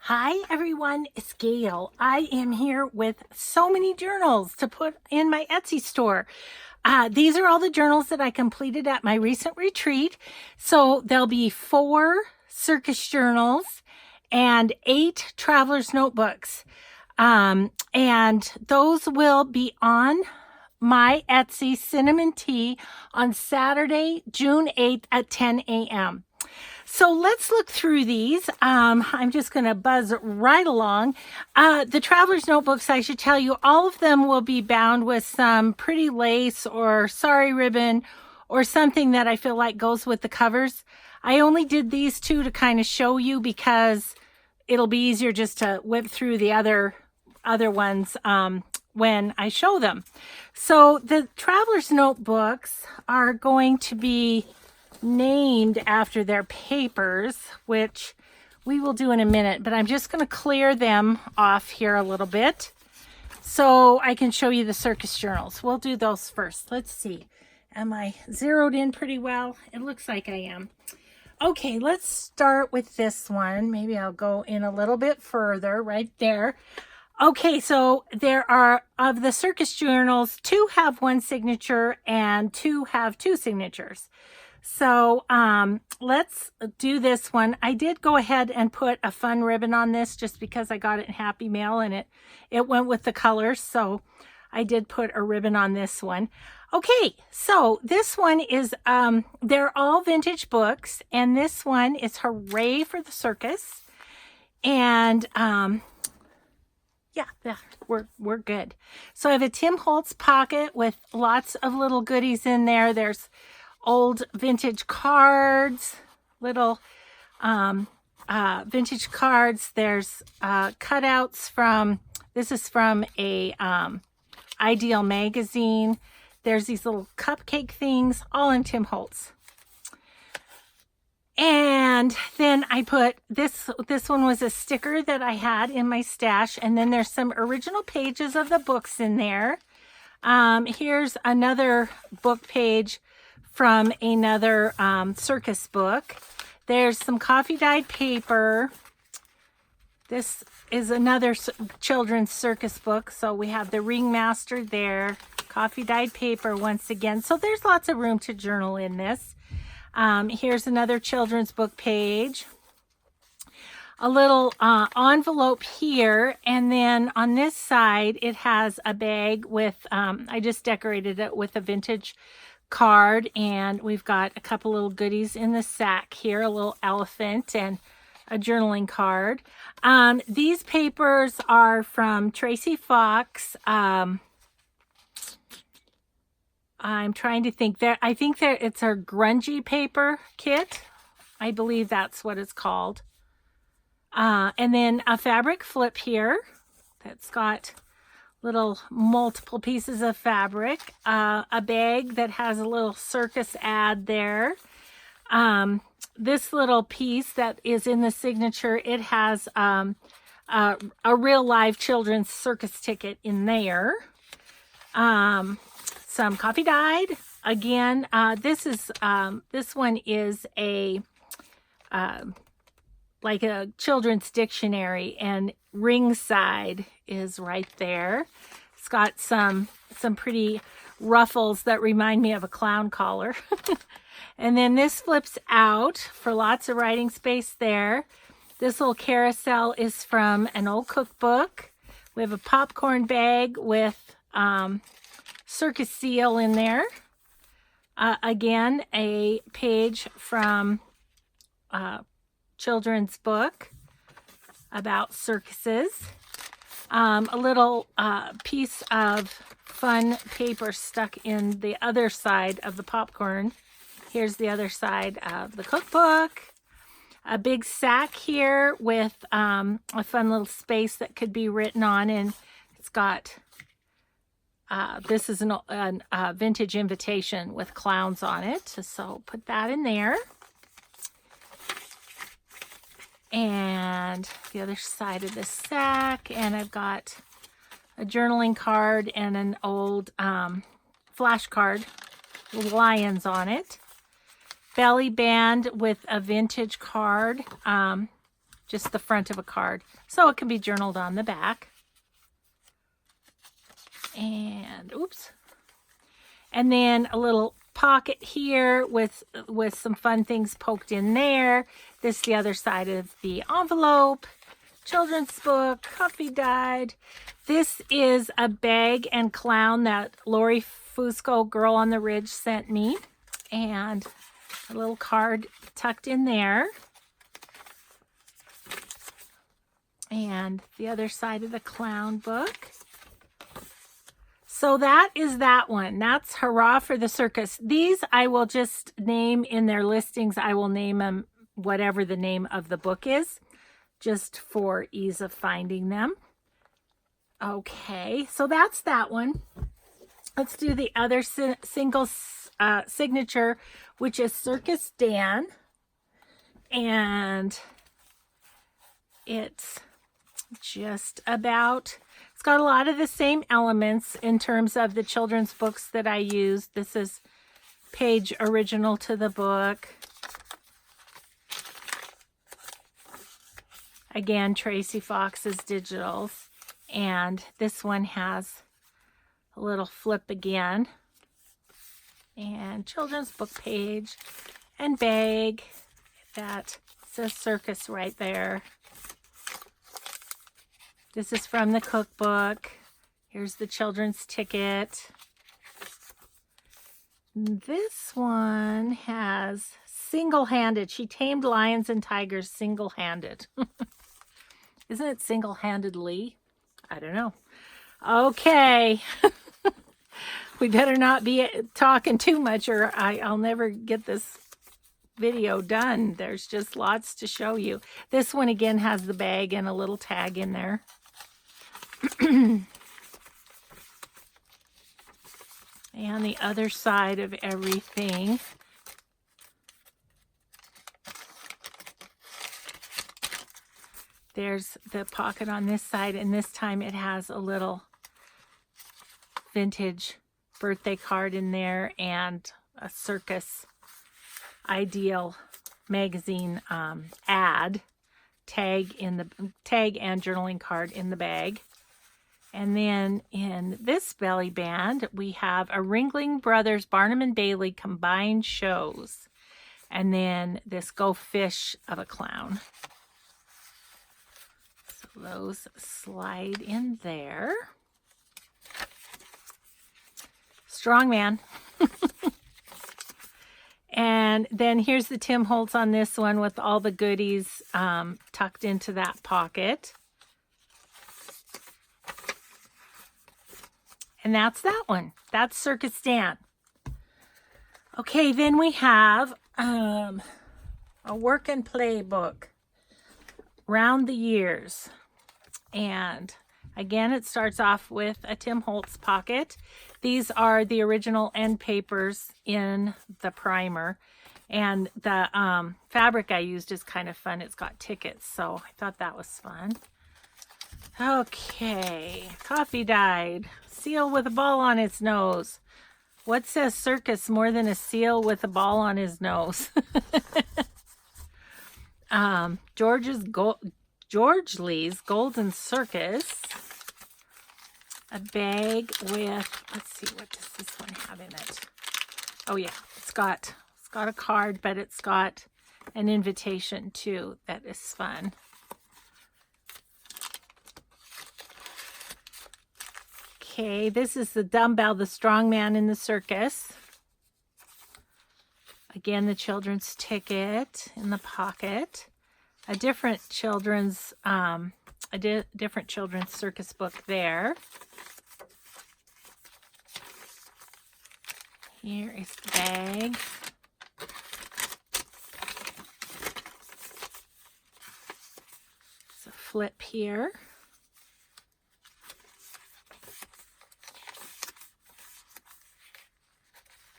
Hi everyone, it's Gail. I am here with so many journals to put in my Etsy store. These are all the journals that I completed at my recent retreat. So there'll be 4 circus journals and 8 traveler's notebooks. And those will be on my Etsy CinnamonT on Saturday, June 8th at 10 a.m. So let's look through these. I'm just going to buzz right along. The traveler's notebooks, I should tell you, all of them will be bound with some pretty lace or sari ribbon or something that I feel like goes with the covers. I only did these 2 to kind of show you because it'll be easier just to whip through the other ones when I show them. So the traveler's notebooks are going to be named after their papers, which we will do in a minute, but I'm just going to clear them off here a little bit so I can show you the circus journals. We'll do those first. Let's see. Am I zeroed in pretty well? It looks like I am. Okay, let's start with this one. Maybe I'll go in a little bit further right there. Okay, so there are, of the circus journals, 2 have 1 signature and 2 have 2 signatures. So let's do this one. I did go ahead and put a fun ribbon on this just because I got it in Happy Mail and it went with the colors. So I did put a ribbon on this one. Okay, so this one is, they're all vintage books, and this one is Hooray for the Circus. And yeah, we're good. So I have a Tim Holtz pocket with lots of little goodies in there. There's old vintage cards, little vintage cards. There's cutouts from, this is from a Ideal magazine. There's these little cupcake things, all in Tim Holtz. And then I put this one was a sticker that I had in my stash, and then there's some original pages of the books in there. Here's another book page from another circus book. There's some coffee dyed paper. This is another children's circus book. So we have the Ringmaster there, coffee dyed paper once again. So there's lots of room to journal in this. Here's another children's book page. A little envelope here, and then on this side it has a bag with, I just decorated it with a vintage card, and we've got a couple little goodies in the sack here, a little elephant and a journaling card. These papers are from Tracy Fox. I'm trying to think there. I think it's her grungy paper kit. I believe that's what it's called. And then a fabric flip here that's got little multiple pieces of fabric, a bag that has a little circus ad there. This little piece that is in the signature, it has a real live children's circus ticket in there. Some coffee dyed. Again, this one is a like a children's dictionary, and ringside is right there. It's got some pretty ruffles that remind me of a clown collar. And then this flips out for lots of writing space there. This little carousel is from an old cookbook. We have a popcorn bag with circus seal in there. Again, a page from children's book about circuses. A little piece of fun paper stuck in the other side of the popcorn. Here's the other side of the cookbook. A big sack here with a fun little space that could be written on, and it's got this is a vintage invitation with clowns on it, so put that in there. And the other side of the sack, and I've got a journaling card and an old flash card with lions on it. Belly band with a vintage card, just the front of a card. So it can be journaled on the back. And, oops. And then a little pocket here with some fun things poked in there. This is the other side of the envelope. Children's book, coffee dyed. This is a bag and clown that Lori Fusco, Girl on the Ridge, sent me. And a little card tucked in there. And the other side of the clown book. So that is that one. That's Hurrah for the Circus. These I will just name in their listings. I will name them whatever the name of the book is, just for ease of finding them. Okay, so that's that one. Let's do the other single signature, which is Circus Dan. And it's just about, it's got a lot of the same elements in terms of the children's books that I used. This is page original to the book. Again, Tracy Fox's digitals. And this one has a little flip again. And children's book page and bag. That says Circus right there. This is from the cookbook. Here's the children's ticket. This one has single-handed. She tamed lions and tigers single-handed. Isn't it single-handedly? I don't know. Okay. We better not be talking too much or I'll never get this video done. There's just lots to show you. This one again has the bag and a little tag in there. And the other side of everything. There's the pocket on this side, and this time it has a little vintage birthday card in there and a Circus Ideal magazine ad tag in the tag and journaling card in the bag. And then in this belly band, we have a Ringling Brothers Barnum and Bailey combined shows. And then this Go Fish of a clown. So those slide in there. Strongman. And then here's the Tim Holtz on this one with all the goodies tucked into that pocket. And that's that one. That's Circus Dan. Okay, then we have a work and play book, Round the Years. And again, it starts off with a Tim Holtz pocket. These are the original end papers in the primer. And the fabric I used is kind of fun. It's got tickets, so I thought that was fun. Okay, coffee dyed. Seal with a ball on its nose. What says circus more than a seal with a ball on his nose? George Lee's Golden Circus. A bag with, let's see, what does this one have in it? Oh yeah, it's got a card, but it's got an invitation too. That is fun. Okay, this is the Dumbbell, the Strong Man in the Circus. Again, the children's ticket in the pocket. A different children's circus book there. Here is the bag. It's a flip here.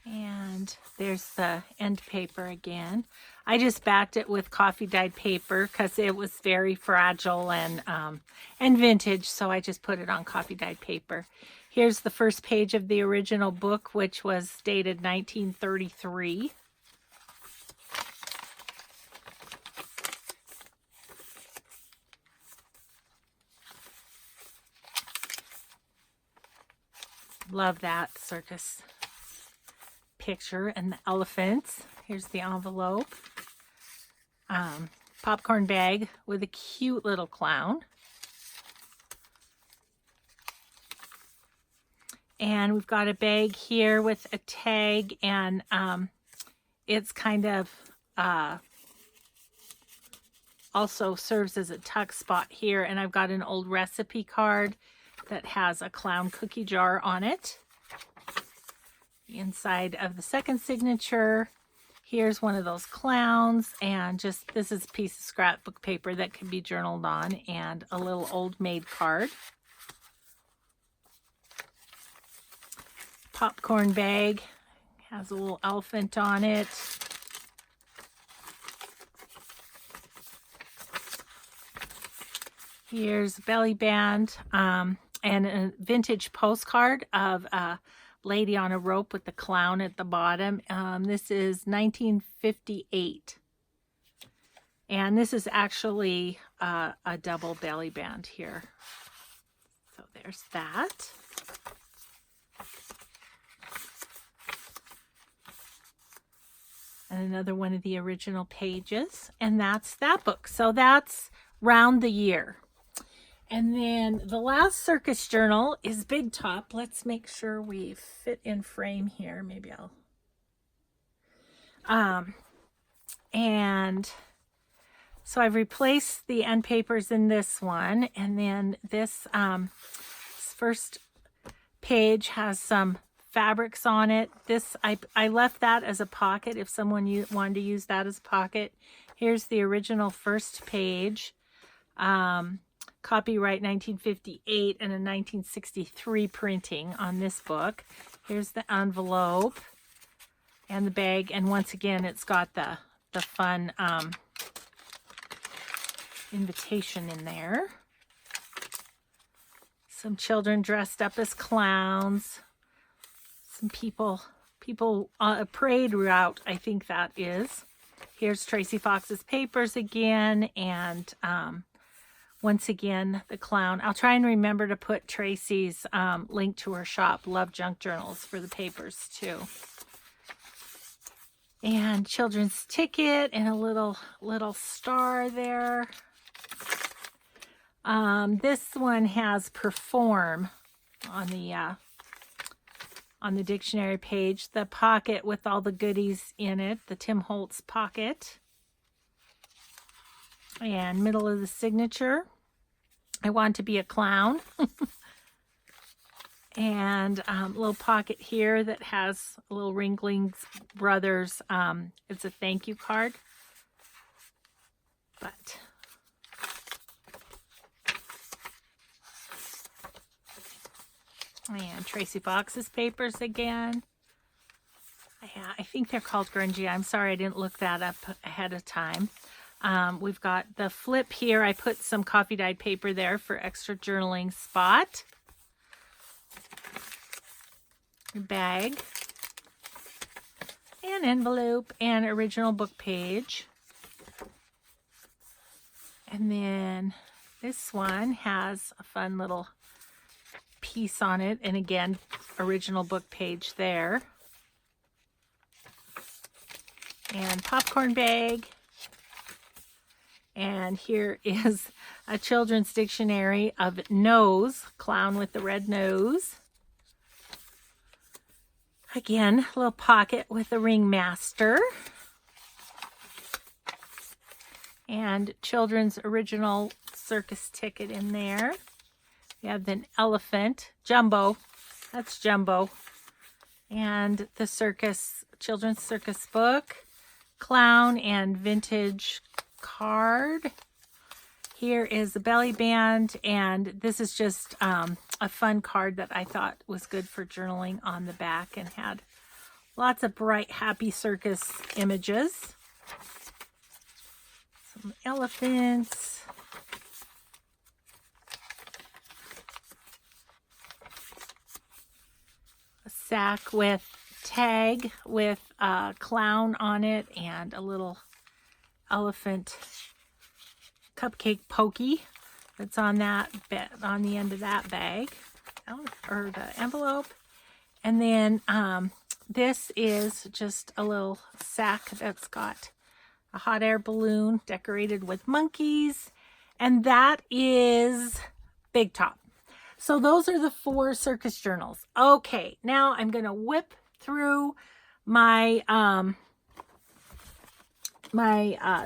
And there's the end paper again. I just backed it with coffee dyed paper because it was very fragile and vintage, so I just put it on coffee dyed paper. Here's the first page of the original book, which was dated 1933. Love that circus picture and the elephants. Here's the envelope. Popcorn bag with a cute little clown. And we've got a bag here with a tag, and it's kind of also serves as a tuck spot here. And I've got an old recipe card that has a clown cookie jar on it. The inside of the second signature, here's one of those clowns, and just this is a piece of scrapbook paper that can be journaled on, and a little old maid card. Popcorn bag has a little elephant on it. Here's a belly band, and a vintage postcard of a lady on a rope with the clown at the bottom. This is 1958. And this is actually a double belly band here. So there's that. And another one of the original pages. And that's that book. So that's Round the Year. And then the last Circus Journal is Big Top. Let's make sure we fit in frame here. Maybe I'll... and so I've replaced the end papers in this one. And then this first page has some fabrics on it. This I left that as a pocket if someone wanted to use that as a pocket. Here's the original first page. Copyright 1958 and a 1963 printing on this book. Here's the envelope and the bag, and once again it's got the fun invitation in there. Some children dressed up as clowns. Some people a parade route, I think that is. Here's Tracy Fox's papers again, and once again, the clown. I'll try and remember to put Tracy's link to her shop, Love Junk Journals, for the papers too. And children's ticket and a little star there. This one has perform on the dictionary page. The pocket with all the goodies in it, the Tim Holtz pocket. And middle of the signature, I want to be a clown. And a little pocket here that has a little Ringlings Brothers. It's a thank you card. But and Tracy Fox's papers again. I think they're called grungy. I'm sorry I didn't look that up ahead of time. We've got the flip here. I put some coffee dyed paper there for extra journaling spot. Bag. An envelope and original book page. And then this one has a fun little piece on it. And again, original book page there. And popcorn bag. And here is a children's dictionary of nose, clown with the red nose. Again, a little pocket with a ringmaster. And children's original circus ticket in there. We have an elephant, Jumbo. That's Jumbo. And the circus, children's circus book, clown and vintage card. Here is the belly band, and this is just a fun card that I thought was good for journaling on the back, and had lots of bright, happy circus images. Some elephants. A sack with tag with a clown on it and a little elephant cupcake pokey that's on that on the end of that bag or the envelope. And then this is just a little sack that's got a hot air balloon decorated with monkeys. And that is Big Top. So those are the 4 circus journals. Okay, now I'm going to whip through my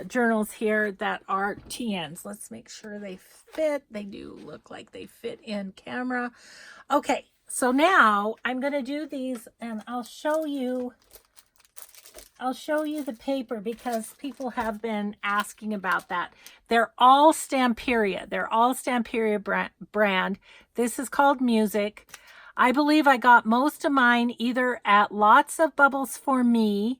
journals here that are TNs. Let's make sure they fit. They do look like they fit in camera. Okay, so now I'm going to do these, and I'll show you the paper because people have been asking about that. They're all Stamperia. They're all Stamperia brand. This is called Music. I believe I got most of mine either at Lots of Bubbles for Me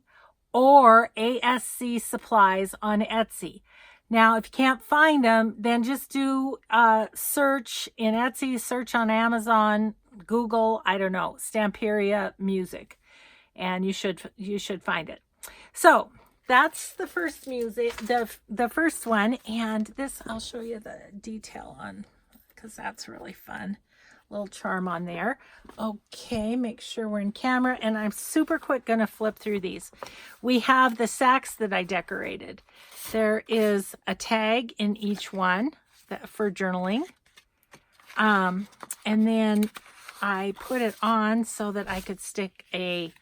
or ASC Supplies on Etsy. Now, if you can't find them, then just do a search in Etsy, search on Amazon, Google, I don't know, Stamperia Music, and you should find it. So that's the first music, the first one, and this I'll show you the detail on because that's really fun. Little charm on there. Okay, make sure we're in camera, and I'm super quick going to flip through these. We have the sacks that I decorated. There is a tag in each one for journaling. And then I put it on so that I could stick a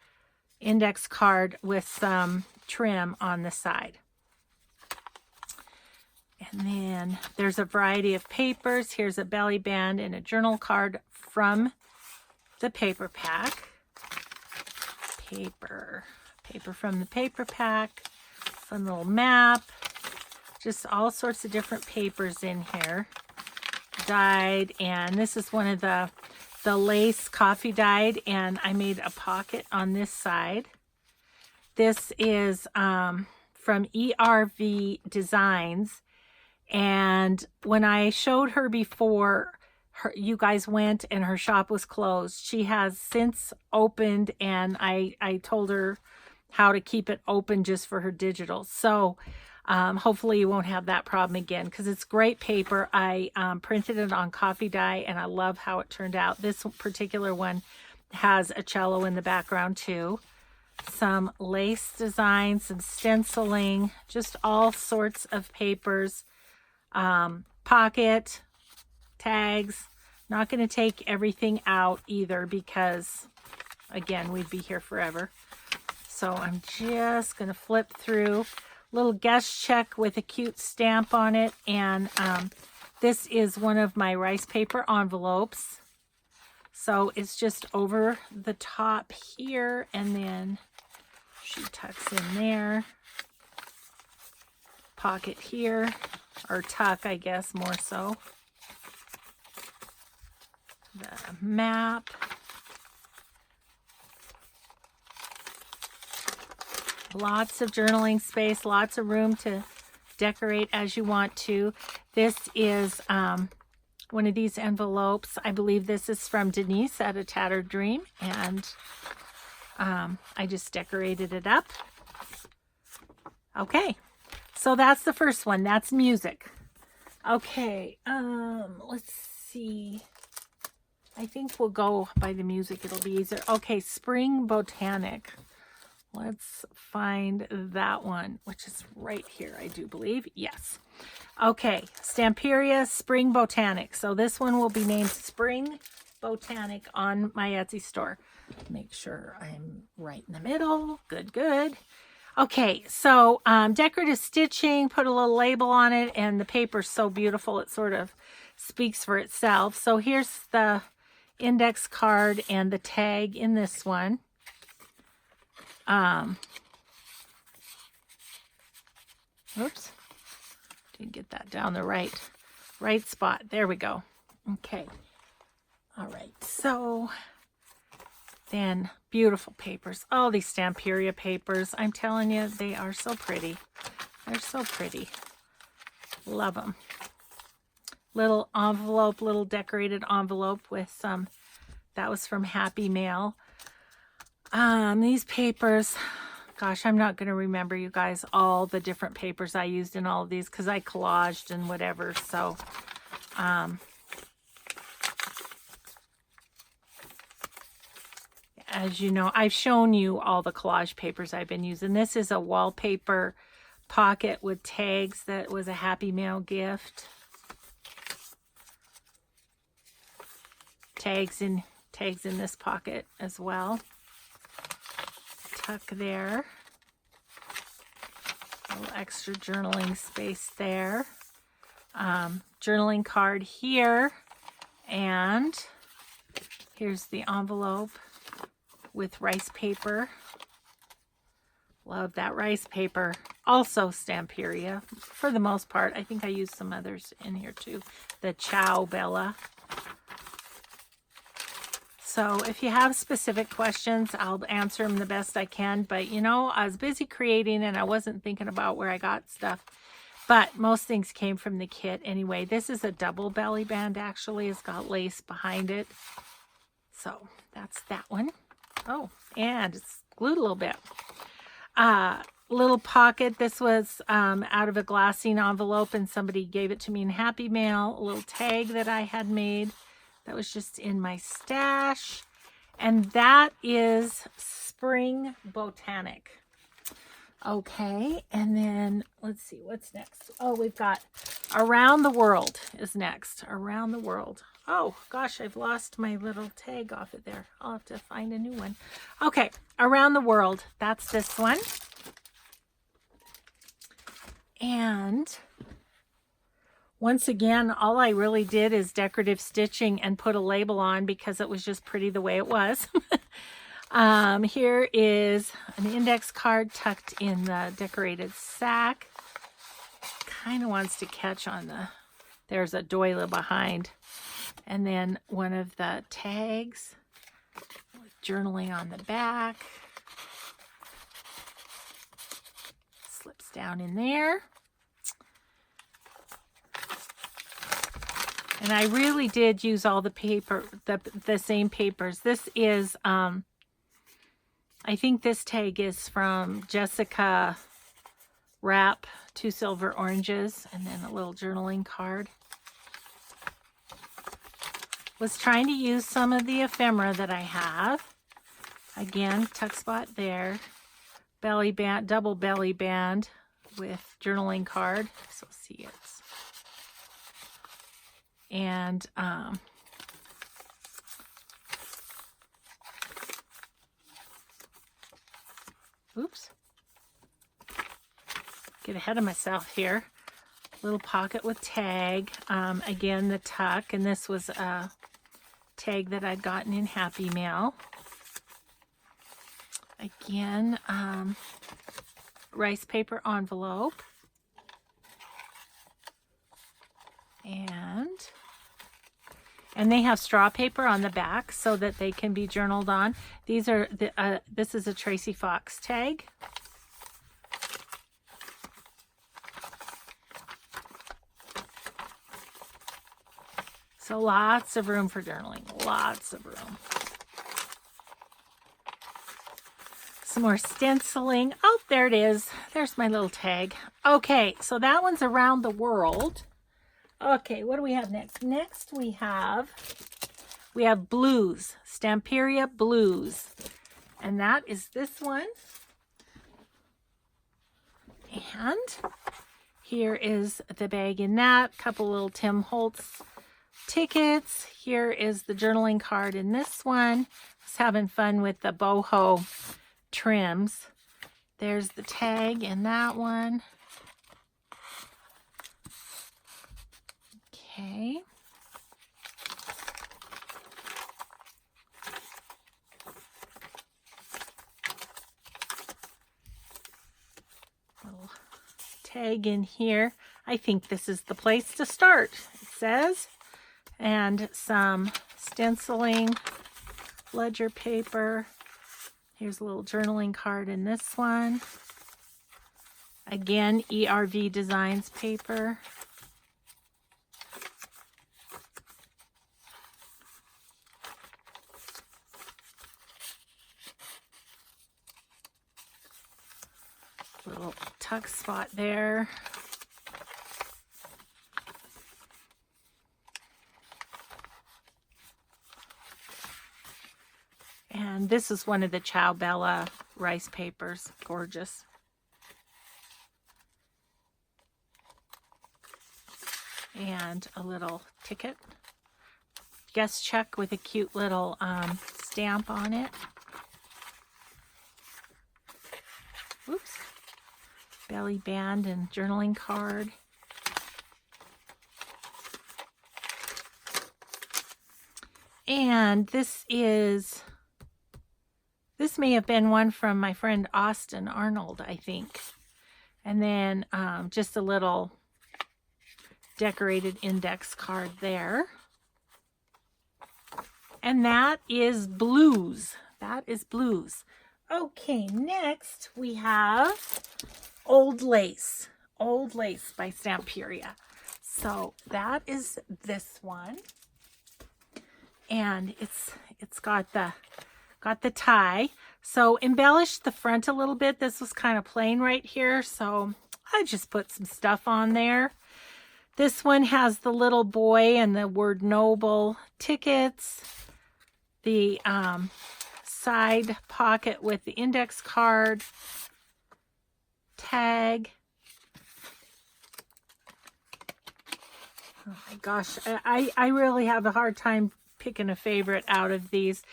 index card with some trim on the side. And then there's a variety of papers. Here's a belly band and a journal card from the paper pack. Paper from the paper pack. Fun little map. Just all sorts of different papers in here. Dyed, and this is one of the lace coffee dyed, and I made a pocket on this side. This is from ERV Designs. And when I showed her before, you guys went and her shop was closed. She has since opened, and I told her how to keep it open just for her digital. So hopefully you won't have that problem again because it's great paper. I printed it on coffee dye, and I love how it turned out. This particular one has a cello in the background too. Some lace designs, some stenciling, just all sorts of papers. Pocket, tags. Not going to take everything out either because, again, we'd be here forever. So I'm just going to flip through. Little guest check with a cute stamp on it. And this is one of my rice paper envelopes. So it's just over the top here, and then she tucks in there. Pocket here, or tuck, I guess, more so. The map. Lots of journaling space, lots of room to decorate as you want to. This is one of these envelopes. I believe this is from Denise at A Tattered Dream, and I just decorated it up. Okay. So that's the first one. That's music. Okay, let's see. I think we'll go by the music. It'll be easier. Okay, Spring Botanic. Let's find that one, which is right here, I do believe. Yes. Okay, Stamperia Spring Botanic. So this one will be named Spring Botanic on my Etsy store. Make sure I'm right in the middle. Good, good. Okay, so decorative stitching, put a little label on it, and the paper's so beautiful it sort of speaks for itself. So here's the index card and the tag in this one. Oops, didn't get that down the right spot. There we go. Okay, all right, so then beautiful papers. All these Stamperia papers, I'm telling you, they are so pretty. They're so pretty. Love them. Little envelope, little decorated envelope with some, that was from Happy Mail. These papers, gosh, I'm not going to remember, you guys, all the different papers I used in all of these because I collaged and whatever. So, as you know, I've shown you all the collage papers I've been using. This is a wallpaper pocket with tags that was a Happy Mail gift. Tags in this pocket as well. Tuck there. A little extra journaling space there. Journaling card here. And here's the envelope with rice paper. Love that rice paper. Also Stamperia for the most part. I think I used some others in here too. The Ciao Bella. So if you have specific questions, I'll answer them the best I can. But you know, I was busy creating and I wasn't thinking about where I got stuff. But most things came from the kit anyway. This is a double belly band actually. It's got lace behind it. So that's that one. Oh, and it's glued a little bit. Little pocket. This was out of a glassine envelope and somebody gave it to me in Happy Mail. A little tag that I had made that was just in my stash. And that is Spring Bow Tanic. Okay, and then let's see what's next. Oh, we've got Around the World is next. Around the World. Oh gosh, I've lost my little tag off of there. I'll have to find a new one. Okay, Around the World. That's this one. And once again, all I really did is decorative stitching and put a label on because it was just pretty the way it was. Here is an index card tucked in the decorated sack. Kind of wants to catch on there's a doily behind. And then one of the tags with journaling on the back. Slips down in there. And I really did use all the paper, the same papers. This is, I think this tag is from Jessica Wrap, 2 silver oranges, and then a little journaling card. Was trying to use some of the ephemera that I have. Again, tuck spot there. Belly band, double belly band with journaling card. So see it. And oops, get ahead of myself here. Little pocket with tag. Again, the tuck, and this was a tag that I'd gotten in Happy Mail. Again, rice paper envelope. And they have straw paper on the back so that they can be journaled on. These are this is a Tracy Fox tag. So lots of room for journaling, lots of room. Some more stenciling. Oh, there it is. There's my little tag. Okay, so that one's Around the World. Okay, what do we have next? Next we have Blues, Stamperia Blues. And that is this one. And here is the bag in that. Couple little Tim Holtz tickets. Here is the journaling card in this one. Just having fun with the boho trims. There's the tag in that one. Okay. Little tag in here. I think this is the place to start, it says. And some stenciling, ledger paper. Here's a little journaling card in this one. Again, ERV Designs paper. Little tuck spot there. And This is one of the Ciao Bella rice papers. Gorgeous. And a little ticket. Guest check with a cute little stamp on it. Oops. Belly band and journaling card. And this may have been one from my friend Austin Arnold, I think. And then just a little decorated index card there. And that is blues. That is blues. Okay, next we have Old Lace. Old Lace by Stamperia. So that is this one. And it's got the tie. So embellished the front a little bit. This was kind of plain right here. So I just put some stuff on there. This one has the little boy and the word noble tickets. The side pocket with the index card. Tag. Oh my gosh, I really have a hard time picking a favorite out of these.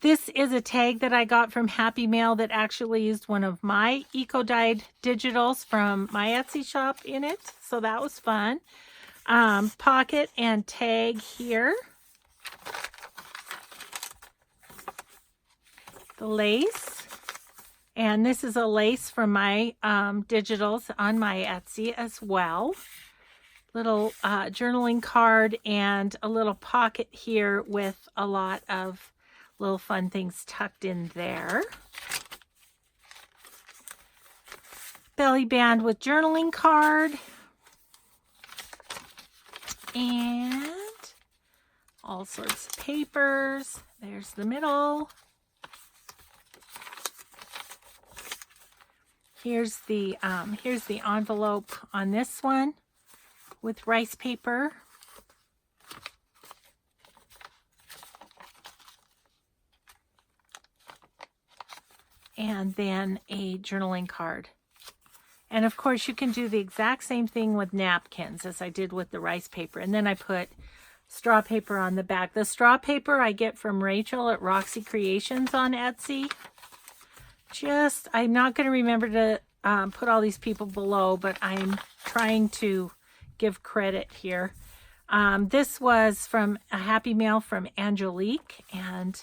This is a tag that I got from Happy Mail that actually used one of my eco-dyed digitals from my Etsy shop in it. So that was fun. Pocket and tag here. The lace. And this is a lace from my digitals on my Etsy as well. Little journaling card and a little pocket here with a lot of little fun things tucked in there. Belly band with journaling card. And all sorts of papers. There's the middle. Here's the envelope on this one with rice paper. And then a journaling card. And of course you can do the exact same thing with napkins as I did with the rice paper. And then I put straw paper on the back. The straw paper I get from Rachel at Roxy Creations on Etsy. I'm not going to remember to put all these people below, but I'm trying to give credit here. This was from a Happy Mail from Angelique and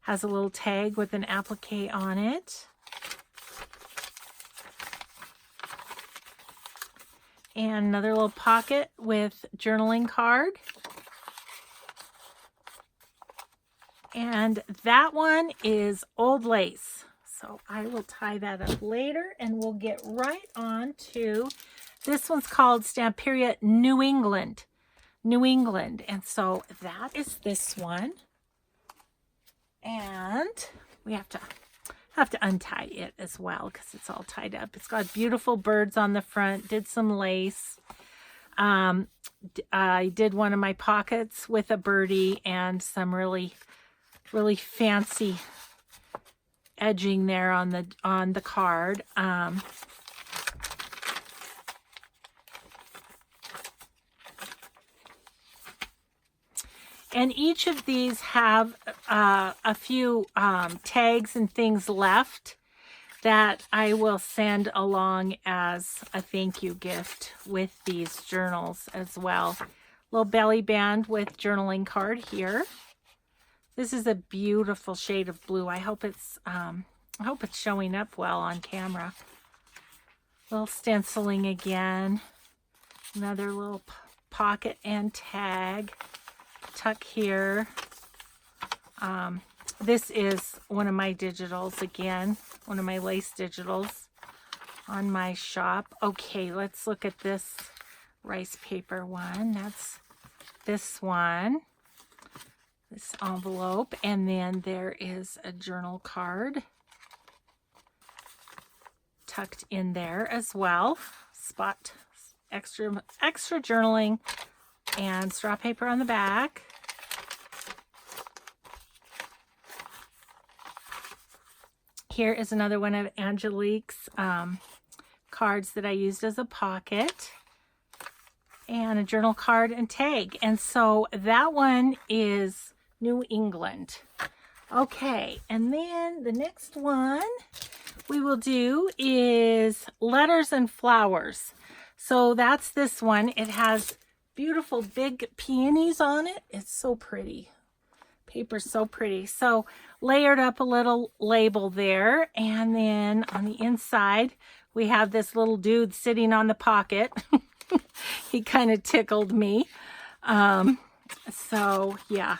has a little tag with an applique on it. And another little pocket with journaling card. And that one is Old Lace. So I will tie that up later and we'll get right on to, this one's called Stamperia New England. New England. And so that is this one. And we have to untie it as well because it's all tied up. It's got beautiful birds on the front. Did some lace. I did one of my pockets with a birdie and some really, really fancy edging there on the card. And each of these have a few tags and things left that I will send along as a thank you gift with these journals as well. Little belly band with journaling card here. This is a beautiful shade of blue. I hope it's showing up well on camera. Little stenciling again. Another little pocket and tag. Tuck here. This is one of my digitals again, one of my lace digitals on my shop. Okay, let's look at this rice paper one. That's this one, this envelope, and then there is a journal card tucked in there as well. Spot extra journaling and straw paper on the back. Here is another one of Angelique's cards that I used as a pocket, and a journal card and tag. And so that one is New England. Okay, and then the next one we will do is Letters and Flowers. So that's this one. It has beautiful big peonies on it. It's so pretty. Paper's so pretty. So layered up a little label there, and then on the inside we have this little dude sitting on the pocket. He kind of tickled me. So yeah,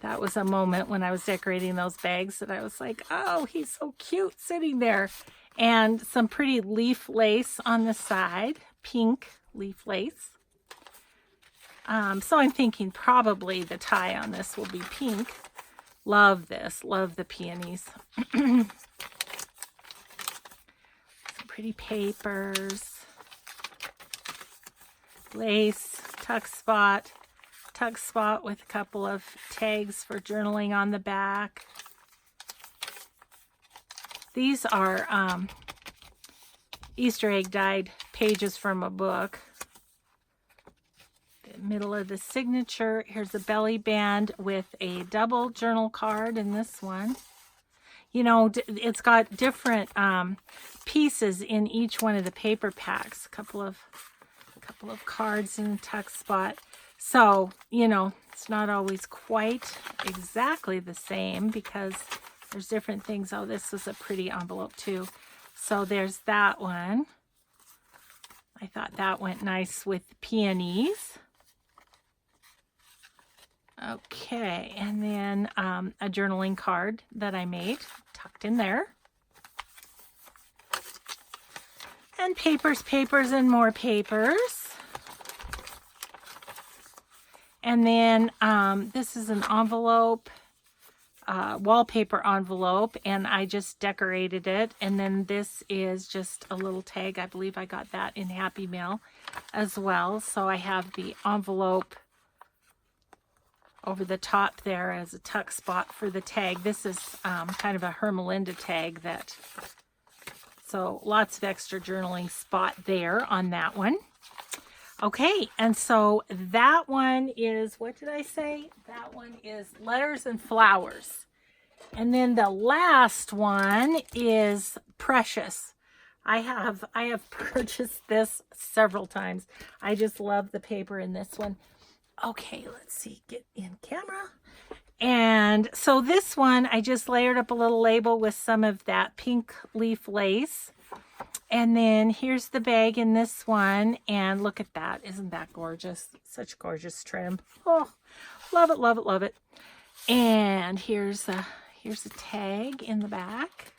that was a moment when I was decorating those bags that I was like, oh, he's so cute sitting there. And some pretty leaf lace on the side, pink leaf lace. So I'm thinking probably the tie on this will be pink. Love this, love the peonies. Some pretty papers. Lace, tuck spot with a couple of tags for journaling on the back. These are Easter egg dyed pages from a book. The middle of the signature, here's a belly band with a double journal card in this one. You know, it's got different pieces in each one of the paper packs. A couple of cards in the tuck spot. So, you know, it's not always quite exactly the same because there's different things. Oh, this was a pretty envelope too. So there's that one. I thought that went nice with peonies. Okay, and then a journaling card that I made, tucked in there. And papers, and more papers. And then this is an envelope, wallpaper envelope, and I just decorated it. And then this is just a little tag. I believe I got that in Happy Mail as well. So I have the envelope over the top there as a tuck spot for the tag. This is kind of a Hermelinda tag that, so lots of extra journaling spot there on that one. Okay, and so that one is, what did I say? That one is Letters and Flowers. And then the last one is Precious. I have purchased this several times. I just love the paper in this one. Okay, let's see, get in camera. And so this one, I just layered up a little label with some of that pink leaf lace. And then here's the bag in this one, and look at that. Isn't that gorgeous? Such gorgeous trim. Oh, love it, love it, love it. And here's a tag in the back.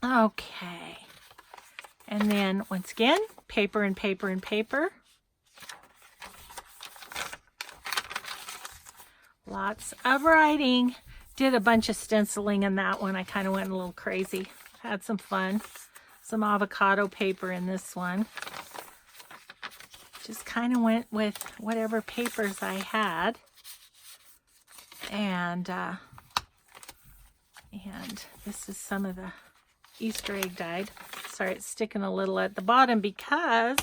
Okay. And then once again, paper and paper and paper. Lots of writing. Did a bunch of stenciling in that one. I kind of went a little crazy. Had some fun. Some avocado paper in this one. Just kind of went with whatever papers I had. And this is some of the Easter egg dyed. Sorry, it's sticking a little at the bottom because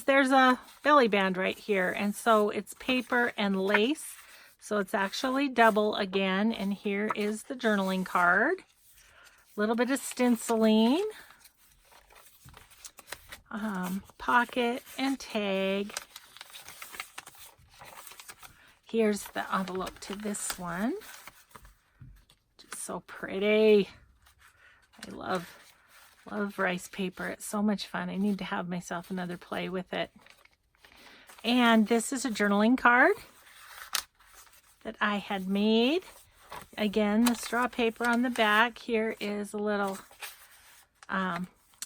there's a belly band right here. And so it's paper and lace. So it's actually double again. And here is the journaling card. A little bit of stenciling. Pocket and tag. Here's the envelope to this one. Just so pretty. I love rice paper. It's so much fun. I need to have myself another play with it. And this is a journaling card that I had made. Again, the straw paper on the back. Here is a little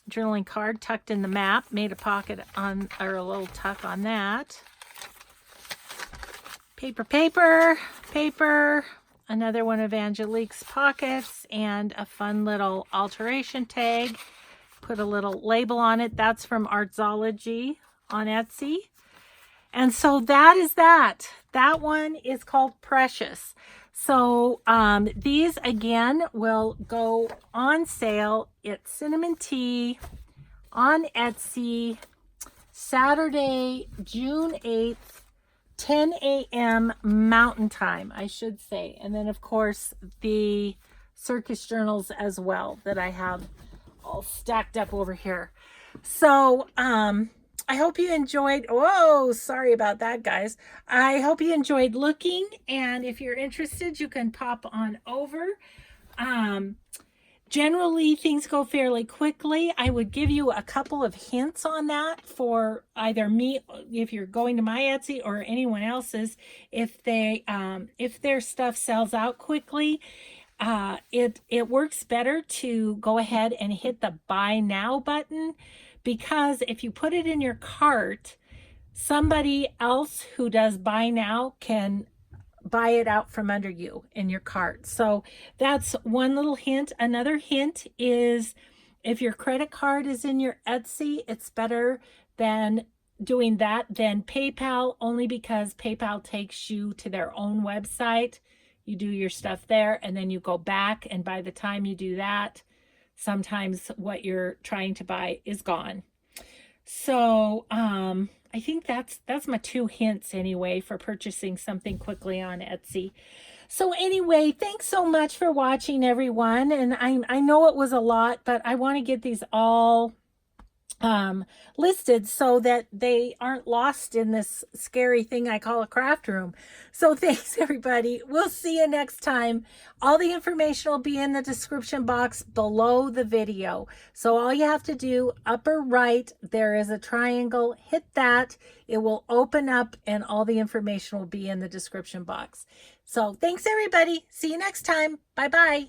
journaling card tucked in the map. Made a pocket on, or a little tuck on that. Paper, paper, paper. Another one of Angelique's pockets, and a fun little alteration tag. Put a little label on it. That's from Artsology on Etsy. And so that is that. That one is called Precious. So these again will go on sale at CinnamonT on Etsy Saturday, June 8th, 10 a.m. Mountain Time, I should say. And then, of course, the Circus Journals as well that I have all stacked up over here. So, I hope you enjoyed. Whoa, sorry about that, guys. I hope you enjoyed looking. And if you're interested, you can pop on over. Generally, things go fairly quickly. I would give you a couple of hints on that for either me, if you're going to my Etsy, or anyone else's. If their stuff sells out quickly, it works better to go ahead and hit the buy now button, because if you put it in your cart, somebody else who does buy now can buy it out from under you in your cart. So that's one little hint. Another hint is if your credit card is in your Etsy, it's better than doing that than PayPal, only because PayPal takes you to their own website. You do your stuff there and then you go back, and by the time you do that, sometimes what you're trying to buy is gone. So I think that's my two hints anyway for purchasing something quickly on Etsy. So anyway, thanks so much for watching, everyone. And I know it was a lot, but I want to get these all listed so that they aren't lost in this scary thing I call a craft room. So thanks, everybody. We'll see you next time. All the information will be in the description box below the video. So all you have to do, upper right, there is a triangle. Hit that. It will open up and all the information will be in the description box. So thanks, everybody. See you next time. Bye-bye.